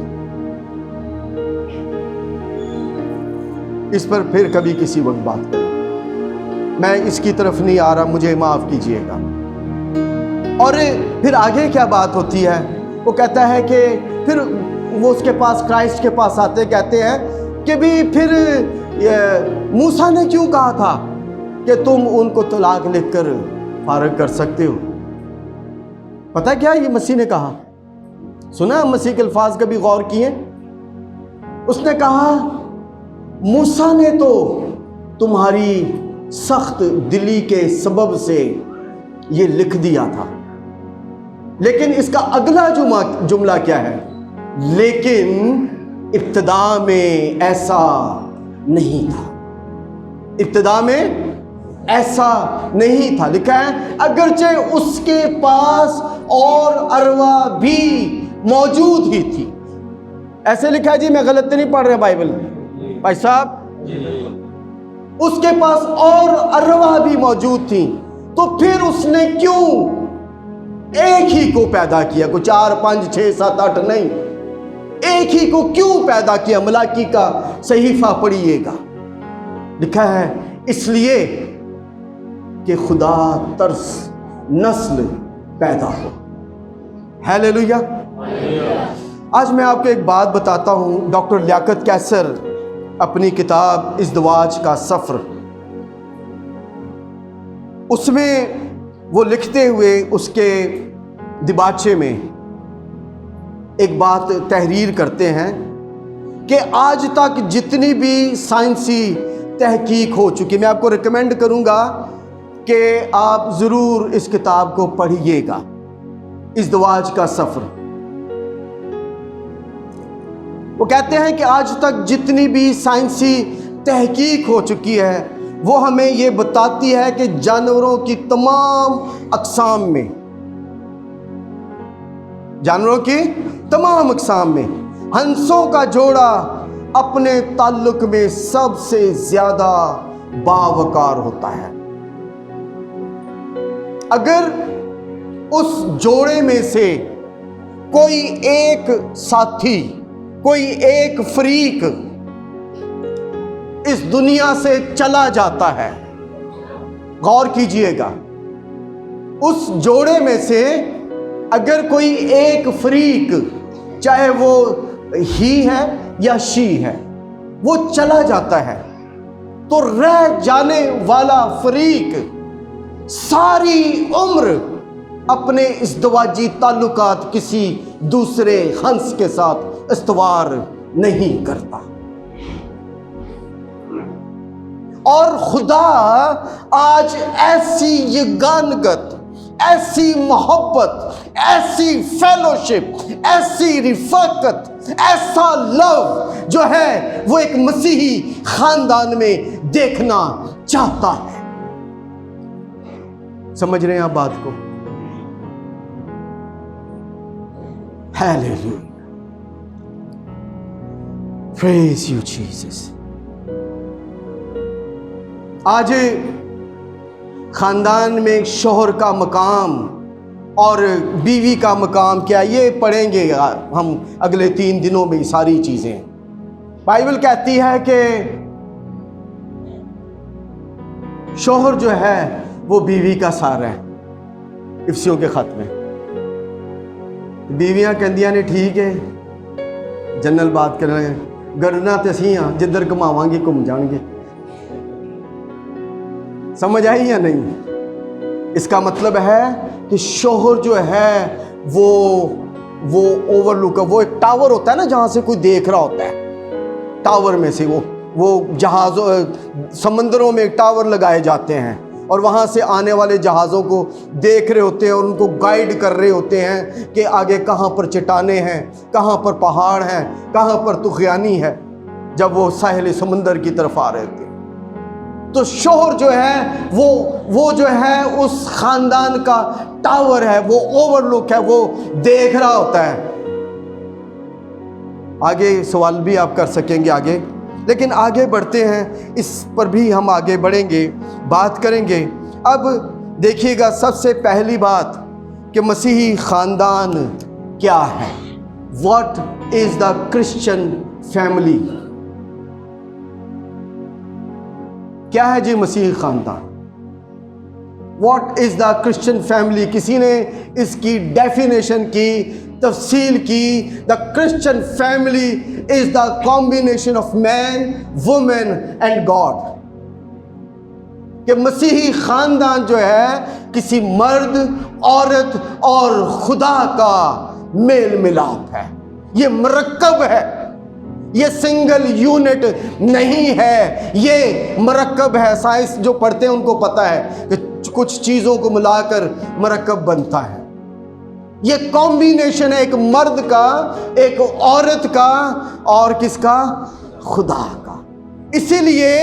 اس پر پھر کبھی کسی وقت بات کریں۔ میں اس کی طرف نہیں آ رہا، مجھے معاف کیجئے گا۔ اور پھر آگے کیا بات ہوتی ہے وہ کہتا ہے کہ پھر وہ اس کے پاس کرائسٹ کے پاس آتے کہتے ہیں کہ بھی پھر موسیٰ نے کیوں کہا تھا کہ تم ان کو طلاق لکھ کر فارغ کر سکتے ہو؟ پتہ کیا یہ مسیح نے کہا؟ سنا مسیح کے الفاظ کبھی غور کیے؟ اس نے کہا موسیٰ نے تو تمہاری سخت دلی کے سبب سے یہ لکھ دیا تھا، لیکن اس کا اگلا جملہ کیا ہے؟ لیکن ابتدا میں ایسا نہیں تھا، ابتدا میں ایسا نہیں تھا۔ لکھا ہے اگرچہ اس کے پاس اور ارواح بھی موجود ہی تھی۔ ایسے لکھا ہے جی، میں غلط نہیں پڑھ رہا بائبل بھائی صاحب؟ اس کے پاس اور ارواح بھی موجود تھیں، تو پھر اس نے کیوں ایک ہی کو پیدا کیا؟ کوئی 4 5 6 7 8 نہیں، ایک ہی کو کیوں پیدا کیا؟ ملاکی کا صحیفہ پڑھیے گا، لکھا ہے اس لیے کہ خدا ترس نسل پیدا ہو۔ ہیلیلویا۔ آج میں آپ کو ایک بات بتاتا ہوں۔ ڈاکٹر لیاقت قیصر اپنی کتاب ازدواج کا سفر، اس میں وہ لکھتے ہوئے اس کے دباچے میں ایک بات تحریر کرتے ہیں کہ آج تک جتنی بھی سائنسی تحقیق ہو چکی، میں آپ کو ریکمینڈ کروں گا کہ آپ ضرور اس کتاب کو پڑھیے گا، ازدواج کا سفر۔ وہ کہتے ہیں کہ آج تک جتنی بھی سائنسی تحقیق ہو چکی ہے وہ ہمیں یہ بتاتی ہے کہ جانوروں کی تمام اقسام میں، جانوروں کی تمام اقسام میں ہنسوں کا جوڑا اپنے تعلق میں سب سے زیادہ باوقار ہوتا ہے۔ اگر اس جوڑے میں سے کوئی ایک ساتھی، کوئی ایک فریق اس دنیا سے چلا جاتا ہے، غور کیجئے گا، اس جوڑے میں سے اگر کوئی ایک فریق، چاہے وہ ہی ہے یا شی ہے، وہ چلا جاتا ہے، تو رہ جانے والا فریق ساری عمر اپنے ازدواجی تعلقات کسی دوسرے ہنس کے ساتھ استوار نہیں کرتا۔ اور خدا آج ایسی یگانگت، ایسی محبت، ایسی فیلوشپ، ایسی رفاقت، ایسا لو جو ہے وہ ایک مسیحی خاندان میں دیکھنا چاہتا ہے۔ سمجھ رہے ہیں آپ بات کو؟ Hallelujah, praise you Jesus. آج خاندان میں شوہر کا مقام اور بیوی کا مقام کیا، یہ پڑھیں گے ہم اگلے 3 دنوں میں ساری چیزیں۔ بائبل کہتی ہے کہ شوہر جو ہے وہ بیوی کا سہارا ہے، افسیوں کے خط میں۔ بیویاں کہندیاں نے ٹھیک ہے جنرل بات کر رہے ہیں، گرنا تے اسی ہاں جدھر گھماواں گے گھوم جان گے۔ سمجھ آئی یا نہیں؟ اس کا مطلب ہے کہ شوہر جو ہے وہ اوور لک، وہ ایک ٹاور ہوتا ہے نا جہاں سے کوئی دیکھ رہا ہوتا ہے، ٹاور میں سے وہ جہازوں، سمندروں میں ایک ٹاور لگائے جاتے ہیں اور وہاں سے آنے والے جہازوں کو دیکھ رہے ہوتے ہیں اور ان کو گائیڈ کر رہے ہوتے ہیں کہ آگے کہاں پر چٹانیں ہیں، کہاں پر پہاڑ ہیں، کہاں پر طغیانی ہے، جب وہ ساحل سمندر کی طرف آ رہے تھے۔ تو شوہر جو ہے وہ جو ہے اس خاندان کا ٹاور ہے، وہ اوور لک ہے، وہ دیکھ رہا ہوتا ہے۔ آگے سوال بھی آپ کر سکیں گے آگے، لیکن آگے بڑھتے ہیں، اس پر بھی ہم آگے بڑھیں گے، بات کریں گے۔ اب دیکھیے گا سب سے پہلی بات کہ مسیحی خاندان کیا ہے؟ What is the Christian family? کیا ہے جی مسیحی خاندان؟ What is the Christian family? کسی نے اس کی ڈیفینیشن کی تفصیل کی. The Christian family is the combination of man woman and God. کہ مسیحی خاندان جو ہے کسی مرد، عورت اور خدا کا میل ملاپ ہے. یہ مرکب ہے، یہ سنگل یونٹ نہیں ہے، یہ مرکب ہے. سائنس جو پڑھتے ہیں ان کو پتہ ہے کہ کچھ چیزوں کو ملا کر مرکب بنتا ہے. یہ کمبینیشن ہے ایک مرد کا، ایک عورت کا اور کس کا؟ خدا کا. اسی لیے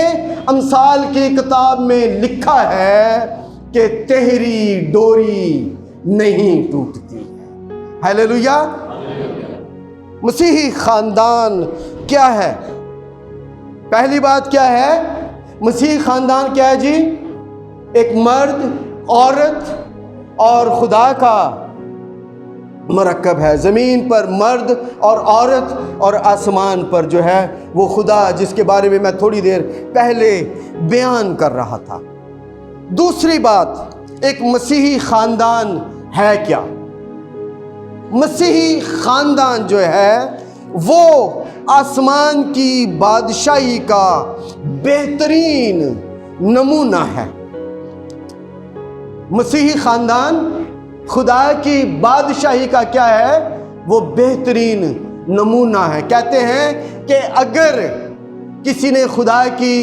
امثال کی کتاب میں لکھا ہے کہ تیری ڈوری نہیں ٹوٹتی ہے. ہیلیلویا. مسیحی خاندان کیا ہے؟ پہلی بات کیا ہے؟ مسیحی خاندان کیا ہے جی؟ ایک مرد، عورت اور خدا کا مرکب ہے. زمین پر مرد اور عورت اور آسمان پر جو ہے وہ خدا، جس کے بارے میں میں تھوڑی دیر پہلے بیان کر رہا تھا. دوسری بات، ایک مسیحی خاندان ہے کیا؟ مسیحی خاندان جو ہے وہ آسمان کی بادشاہی کا بہترین نمونہ ہے. مسیحی خاندان خدا کی بادشاہی کا کیا ہے؟ وہ بہترین نمونہ ہے. کہتے ہیں کہ اگر کسی نے خدا کی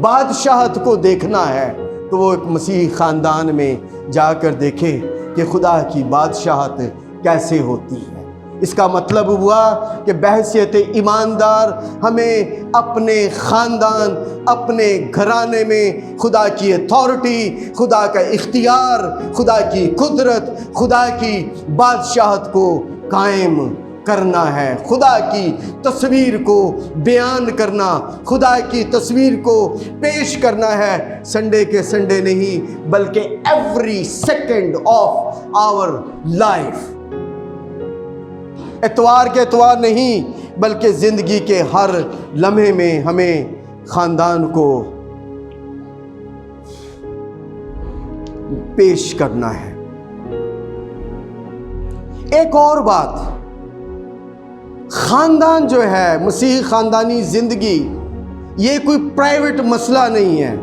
بادشاہت کو دیکھنا ہے تو وہ ایک مسیحی خاندان میں جا کر دیکھے کہ خدا کی بادشاہت کیسے ہوتی ہے. اس کا مطلب ہوا کہ بحیثیت ایماندار ہمیں اپنے خاندان، اپنے گھرانے میں خدا کی اتھارٹی، خدا کا اختیار، خدا کی قدرت، خدا کی بادشاہت کو قائم کرنا ہے. خدا کی تصویر کو بیان کرنا، خدا کی تصویر کو پیش کرنا ہے. سنڈے کے سنڈے نہیں بلکہ every second of our life. اتوار کے اتوار نہیں بلکہ زندگی کے ہر لمحے میں ہمیں خاندان کو پیش کرنا ہے. ایک اور بات، خاندان جو ہے، مسیحی خاندانی زندگی، یہ کوئی پرائیویٹ مسئلہ نہیں ہے.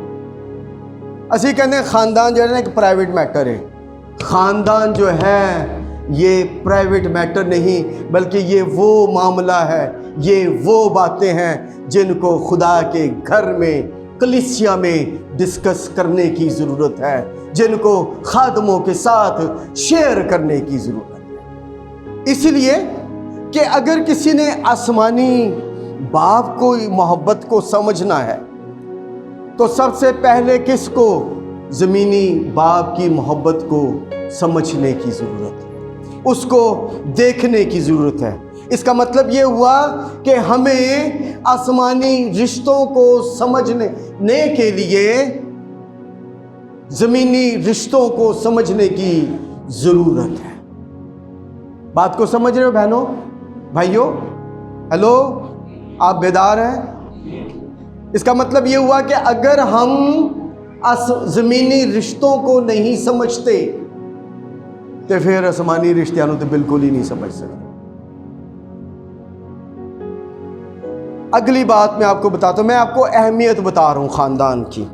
اسی کہتے ہیں خاندان جو ہے نا ایک پرائیویٹ میٹر ہے. خاندان جو ہے یہ پرائیویٹ میٹر نہیں بلکہ یہ وہ معاملہ ہے، یہ وہ باتیں ہیں جن کو خدا کے گھر میں، کلیسیا میں ڈسکس کرنے کی ضرورت ہے، جن کو خادموں کے ساتھ شیئر کرنے کی ضرورت ہے. اس لیے کہ اگر کسی نے آسمانی باپ کو محبت کو سمجھنا ہے تو سب سے پہلے کس کو؟ زمینی باپ کی محبت کو سمجھنے کی ضرورت ہے، اس کو دیکھنے کی ضرورت ہے. اس کا مطلب یہ ہوا کہ ہمیں آسمانی رشتوں کو سمجھنے کے لیے زمینی رشتوں کو سمجھنے کی ضرورت ہے. بات کو سمجھ رہے ہو بہنوں، بھائیوں؟ ہیلو، آپ بیدار ہیں؟ اس کا مطلب یہ ہوا کہ اگر ہم زمینی رشتوں کو نہیں سمجھتے تو پھر آسمانی رشتوں تو بالکل ہی نہیں سمجھ سکتے. اگلی بات میں آپ کو بتاتا ہوں، میں آپ کو اہمیت بتا رہا ہوں خاندان کی.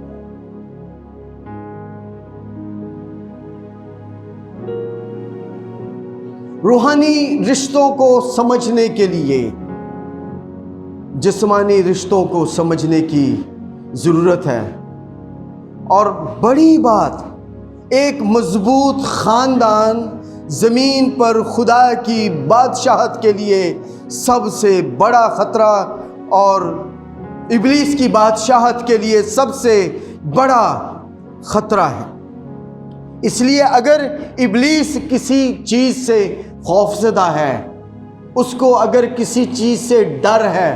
روحانی رشتوں کو سمجھنے کے لیے جسمانی رشتوں کو سمجھنے کی ضرورت ہے. اور بڑی بات، ایک مضبوط خاندان زمین پر خدا کی بادشاہت کے لیے سب سے بڑا خطرہ اور ابلیس کی بادشاہت کے لیے سب سے بڑا خطرہ ہے. اس لیے اگر ابلیس کسی چیز سے خوفزدہ ہے، اس کو اگر کسی چیز سے ڈر ہے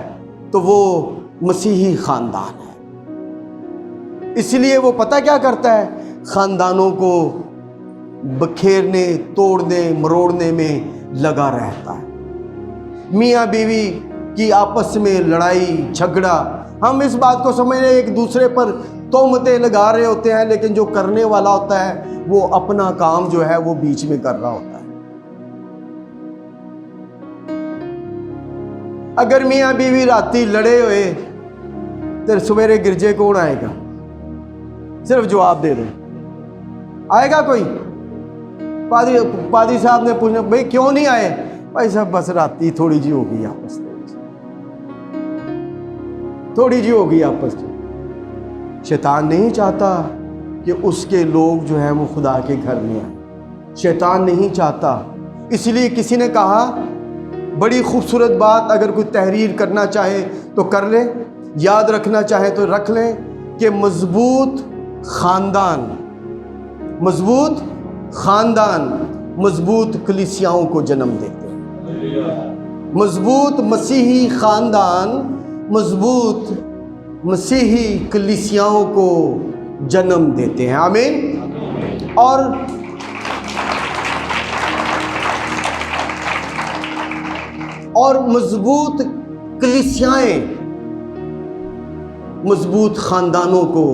تو وہ مسیحی خاندان ہے. اس لیے وہ پتہ کیا کرتا ہے؟ خاندانوں کو بکھیرنے، توڑنے، مروڑنے میں لگا رہتا ہے. میاں بیوی کی آپس میں لڑائی جھگڑا، ہم اس بات کو سمجھ رہے ہیں ایک دوسرے پر تہمتیں لگا رہے ہوتے ہیں، لیکن جو کرنے والا ہوتا ہے وہ اپنا کام جو ہے وہ بیچ میں کر رہا ہوتا ہے. اگر میاں بیوی راتی لڑے ہوئے تو سویرے گرجے کون آئے گا؟ صرف جواب دے دیں، آئے گا کوئی؟ پادری صاحب نے پوچھنا بھائی کیوں نہیں آئے؟ بھائی صاحب بس راتی تھوڑی جی ہو گئی آپس میں، تھوڑی جی ہو گئی آپس میں۔ شیطان نہیں چاہتا کہ اس کے لوگ جو ہیں وہ خدا کے گھر میں آئیں، شیطان نہیں چاہتا۔ اس لیے کسی نے کہا بڑی خوبصورت بات، اگر کوئی تحریر کرنا چاہے تو کر لیں، یاد رکھنا چاہے تو رکھ لیں کہ مضبوط خاندان مضبوط کلیسیاؤں کو جنم دیتے ہیں۔ مضبوط مسیحی خاندان مضبوط مسیحی کلیسیاؤں کو جنم دیتے ہیں۔ آمین۔ اور مضبوط کلیسیائیں مضبوط خاندانوں کو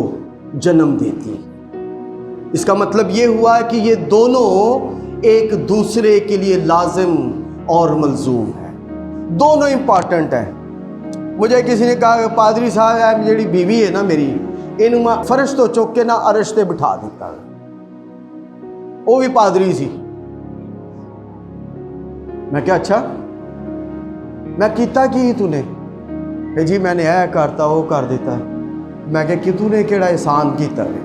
جنم دیتی ہیں۔ اس کا مطلب یہ ہوا کہ یہ دونوں ایک دوسرے کے لیے لازم اور ملزوم ہیں، دونوں امپارٹنٹ ہیں۔ مجھے کسی نے کہا کہ پادری صاحب جیڑی بیوی ہے نا میری، انہوں فرش تو چک کے نہ عرش تے بٹھا دیتا ہے، وہ بھی پادری سی۔ میں کہا اچھا، میں کیتا کی تو نے کہ جی میں نے اے کرتا وہ کر دیتا ہے۔ میں کہا کہ تو نے کیڑا احسان کیتا ہے؟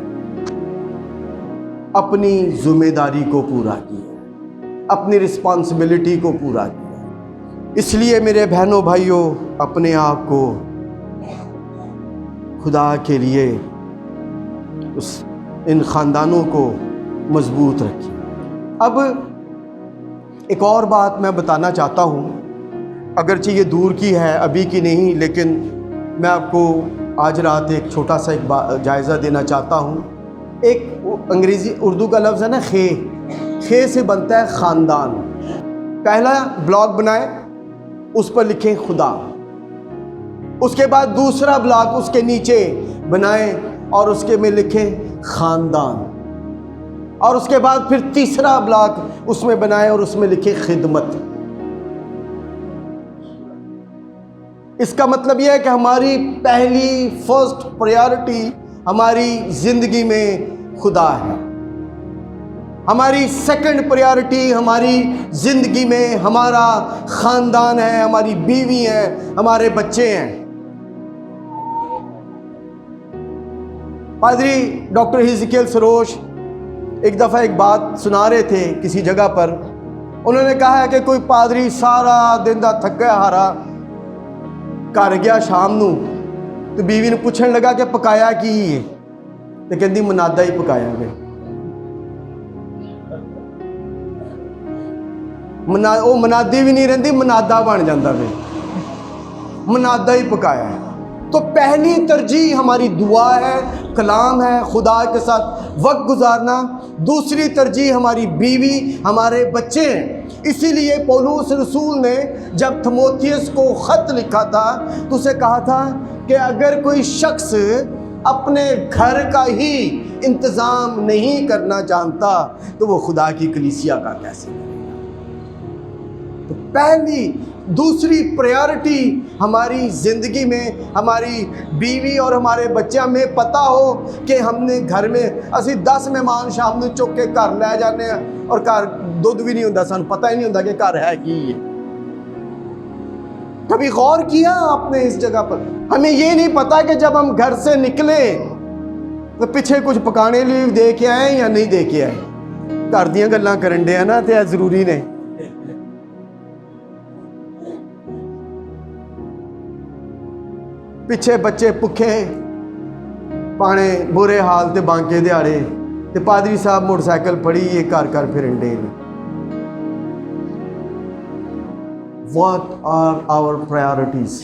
اپنی ذمہ داری کو پورا کیا، اپنی رسپانسبلٹی کو پورا کیا۔ اس لیے میرے بہنوں بھائیوں، اپنے آپ کو خدا کے لیے ان خاندانوں کو مضبوط رکھیے۔ اب ایک اور بات میں بتانا چاہتا ہوں، اگرچہ یہ دور کی ہے، ابھی کی نہیں، لیکن میں آپ کو آج رات ایک چھوٹا سا ایک جائزہ دینا چاہتا ہوں۔ ایک اردو کا لفظ ہے نا خے سے بنتا ہے خاندان۔ پہلا بلاک بنائیں، اس پر لکھیں خدا، اس کے بعد دوسرا بلاک اس کے نیچے بنائیں اور اس کے میں لکھیں خاندان، اور اس کے بعد پھر تیسرا بلاک اس میں بنائیں اور اس میں لکھیں خدمت۔ اس کا مطلب یہ ہے کہ ہماری پہلی فرسٹ پریارٹی ہماری زندگی میں خدا ہے، ہماری سیکنڈ پریارٹی ہماری زندگی میں ہمارا خاندان ہے، ہماری بیوی ہے، ہمارے بچے ہیں۔ پادری ڈاکٹر ہیزیکیل سروش ایک دفعہ ایک بات سنا رہے تھے کسی جگہ پر، انہوں نے کہا ہے کہ کوئی پادری سارا دن دا تھکا ہارا گھر گیا شام نو، تو بیوی نے پوچھنے لگا کہ پکایا کی ہے؟ تو کہندی منادا ہی پکایا گیا۔ وہ منادی بھی نہیں رہتی، منادا بن جاتا ہے، منادا ہی پکایا ہے۔ تو پہلی ترجیح ہماری دعا ہے، کلام ہے، خدا کے ساتھ وقت گزارنا۔ دوسری ترجیح ہماری بیوی، ہمارے بچے ہیں۔ اسی لیے پولس رسول نے جب تھموتھیوس کو خط لکھا تھا تو اسے کہا تھا کہ اگر کوئی شخص اپنے گھر کا ہی انتظام نہیں کرنا جانتا تو وہ خدا کی کلیسیا کا کیسے کرے گا؟ تو پہلی دوسری پریارٹی ہماری زندگی میں ہماری بیوی اور ہمارے بچے، ہمیں پتہ ہو کہ ہم نے گھر میں اسی 10 مہمان شام نو چک کے گھر لے جانے ہیں اور گھر دودھ بھی نہیں ہوتا، سانو پتہ ہی نہیں ہوتا کہ گھر ہے کی ہے۔ کبھی غور کیا آپ نے اس جگہ پر؟ ہمیں یہ نہیں پتا کہ جب ہم گھر سے نکلے تو پیچھے کچھ پکانے لیے دے کے آئے یا نہیں دے کے آئے۔ گھر دیاں گلاں کرن دے نا تے ضروری نے۔ پیچھے بچے پکھے پانے برے حال تے بانکے دیاڑے تے پادری صاحب موٹر سائیکل پڑی یہ کر پھرن دے۔ What are our priorities؟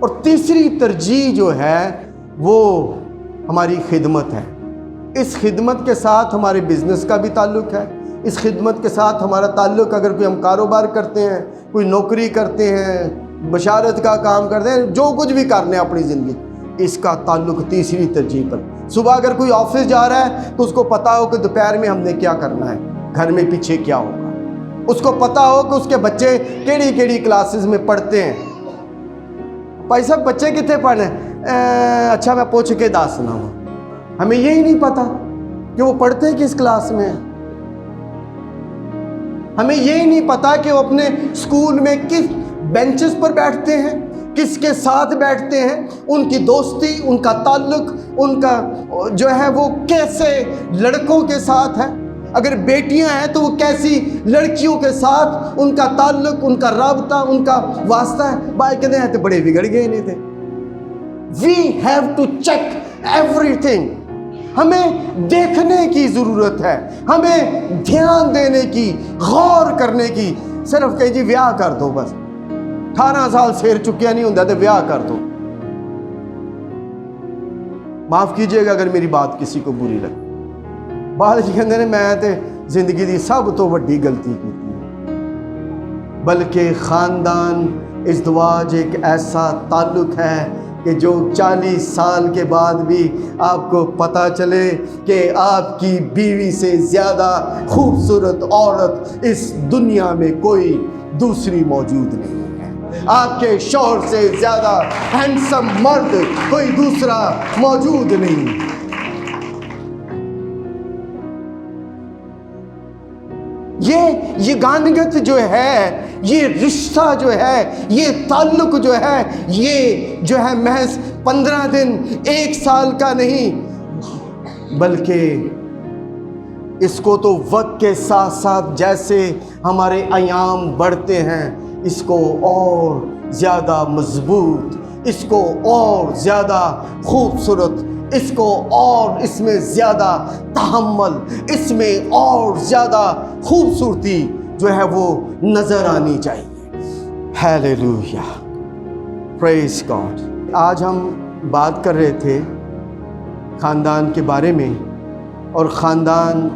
اور تیسری ترجیح جو ہے وہ ہماری خدمت ہے۔ اس خدمت کے ساتھ ہمارے بزنس کا بھی تعلق ہے، اس خدمت کے ساتھ ہمارا تعلق، اگر کوئی ہم کاروبار کرتے ہیں، کوئی نوکری کرتے ہیں، بشارت کا کام کرتے ہیں، جو کچھ بھی کرنے ہیں اپنی زندگی، اس کا تعلق تیسری ترجیح پر۔ صبح اگر کوئی آفس جا رہا ہے تو اس کو پتہ ہو کہ دوپہر میں ہم نے کیا کرنا ہے، گھر میں پیچھے کیا ہوگا۔ اس کو پتا ہو کہ اس کے بچے کیڑی کیڑی کلاسز میں پڑھتے ہیں. بھائی صاحب بچے کتنے پڑھ رہے ہیں؟ اچھا میں پوچھ کے دسنا ہوں. ہمیں یہی نہیں پتا کہ وہ پڑھتے کس کلاس میں ہیں. ہمیں یہی نہیں پتا کہ وہ اپنے اسکول میں کس بینچز پر بیٹھتے ہیں, کس کے ساتھ بیٹھتے ہیں, ان کی دوستی, ان کا تعلق, ان کا جو ہے وہ کیسے لڑکوں کے ساتھ ہے. اگر بیٹیاں ہیں تو وہ کیسی لڑکیوں کے ساتھ ان کا تعلق, ان کا رابطہ, ان کا واسطہ ہے. بھائی کہتے ہیں تو بڑے بگڑ گئے نہیں تھے. وی ہیو ٹو چیک ایوری تھنگ. ہمیں دیکھنے کی ضرورت ہے, ہمیں دھیان دینے کی, غور کرنے کی. صرف کہ جی بیاہ کر دو, بس 18 سال سیر چکیا نہیں ہوتا تو بیاہ کر دو. معاف کیجئے گا اگر میری بات کسی کو بری لگے. بعد جی کہتے ہیں میں تے زندگی دی سب تو وڈی غلطی کی تھی. بلکہ خاندان ازدواج ایک ایسا تعلق ہے کہ جو 40 سال کے بعد بھی آپ کو پتہ چلے کہ آپ کی بیوی سے زیادہ خوبصورت عورت اس دنیا میں کوئی دوسری موجود نہیں ہے. آپ کے شوہر سے زیادہ ہینڈسم مرد کوئی دوسرا موجود نہیں. یہ یگانگت جو ہے, یہ رشتہ جو ہے, یہ تعلق جو ہے, یہ جو ہے محض 15 دن 1 سال کا نہیں, بلکہ اس کو تو وقت کے ساتھ ساتھ جیسے ہمارے ایام بڑھتے ہیں اس کو اور زیادہ مضبوط, اس کو اور زیادہ خوبصورت, اس کو اور اس میں زیادہ تحمل, اس میں اور زیادہ خوبصورتی جو ہے وہ نظر آنی چاہیے. ہیلیلویا, پریز گاڈ. آج ہم بات کر رہے تھے خاندان کے بارے میں, اور خاندان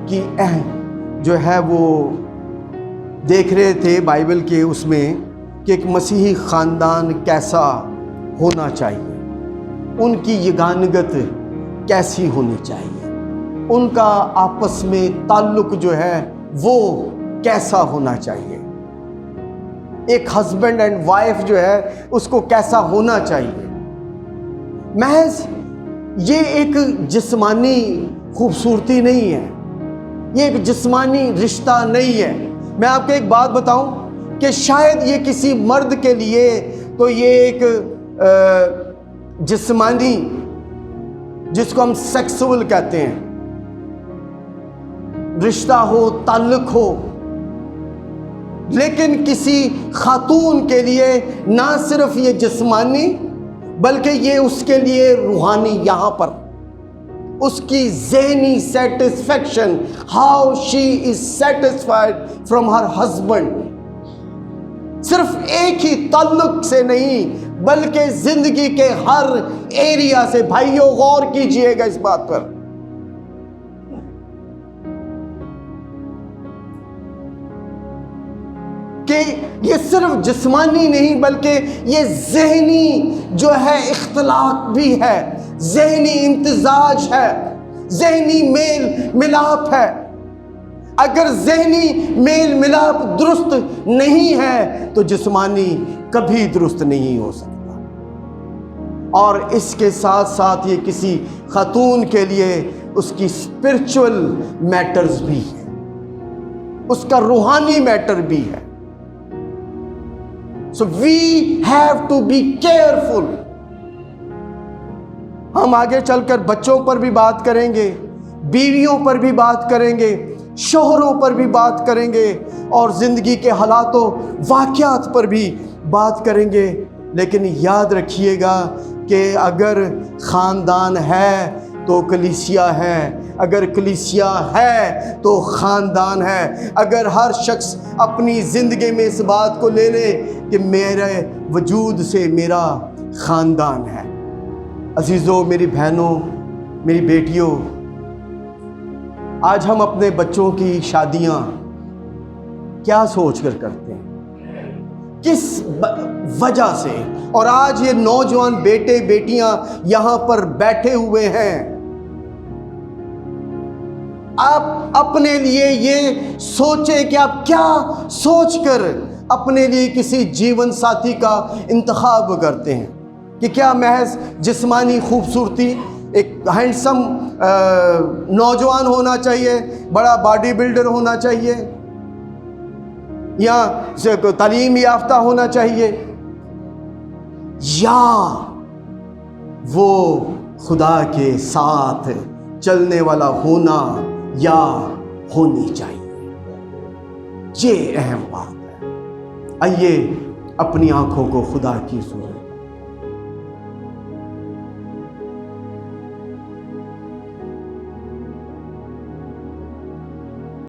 کی جو ہے وہ دیکھ رہے تھے بائبل کے اس میں کہ ایک مسیحی خاندان کیسا ہونا چاہیے, ان کی یگانگت کیسی ہونی چاہیے, ان کا آپس میں تعلق جو ہے وہ کیسا ہونا چاہیے, ایک ہسبینڈ اینڈ وائف جو ہے اس کو کیسا ہونا چاہیے. محض یہ ایک جسمانی خوبصورتی نہیں ہے, یہ ایک جسمانی رشتہ نہیں ہے. میں آپ کو ایک بات بتاؤں کہ شاید یہ کسی مرد کے لیے تو یہ ایک جسمانی, جس کو ہم سیکسول کہتے ہیں, رشتہ ہو, تعلق ہو, لیکن کسی خاتون کے لیے نہ صرف یہ جسمانی بلکہ یہ اس کے لیے روحانی, یہاں پر اس کی ذہنی satisfaction, how she is satisfied from her husband, صرف ایک ہی تعلق سے نہیں بلکہ زندگی کے ہر ایریا سے. بھائیوں غور کیجئے گا اس بات پر, کہ یہ صرف جسمانی نہیں بلکہ یہ ذہنی جو ہے اختلاط بھی ہے, ذہنی امتزاج ہے, ذہنی میل ملاپ ہے. اگر ذہنی میل ملاپ درست نہیں ہے تو جسمانی کبھی درست نہیں ہو سکتا. اور اس کے ساتھ ساتھ یہ کسی خاتون کے لیے اس کی اسپرچول میٹرز بھی ہے, اس کا روحانی میٹر بھی ہے. So we have to be careful. ہم آگے چل کر بچوں پر بھی بات کریں گے, بیویوں پر بھی بات کریں گے, شوہروں پر بھی بات کریں گے, اور زندگی کے حالات و واقعات پر بھی بات کریں گے. لیکن یاد رکھیے گا کہ اگر خاندان ہے تو کلیسیا ہے, اگر کلیسیا ہے تو خاندان ہے. اگر ہر شخص اپنی زندگی میں اس بات کو لے لے کہ میرے وجود سے میرا خاندان ہے. عزیزوں, میری بہنوں, میری بیٹیوں, آج ہم اپنے بچوں کی شادیاں کیا سوچ کر کرتے ہیں, کس وجہ سے؟ اور آج یہ نوجوان بیٹے بیٹیاں یہاں پر بیٹھے ہوئے ہیں, آپ اپنے لیے یہ سوچیں کہ آپ کیا سوچ کر اپنے لیے کسی جیون ساتھی کا انتخاب کرتے ہیں، کہ کیا محض جسمانی خوبصورتی، ایک ہینڈسم نوجوان ہونا چاہیے، بڑا باڈی بلڈر ہونا چاہیے، یا تعلیم یافتہ ہونا چاہیے، یا وہ خدا کے ساتھ چلنے والا ہونا یا ہونی چاہیے؟ یہ اہم بات ہے۔ آئیے اپنی آنکھوں کو خدا کی صورت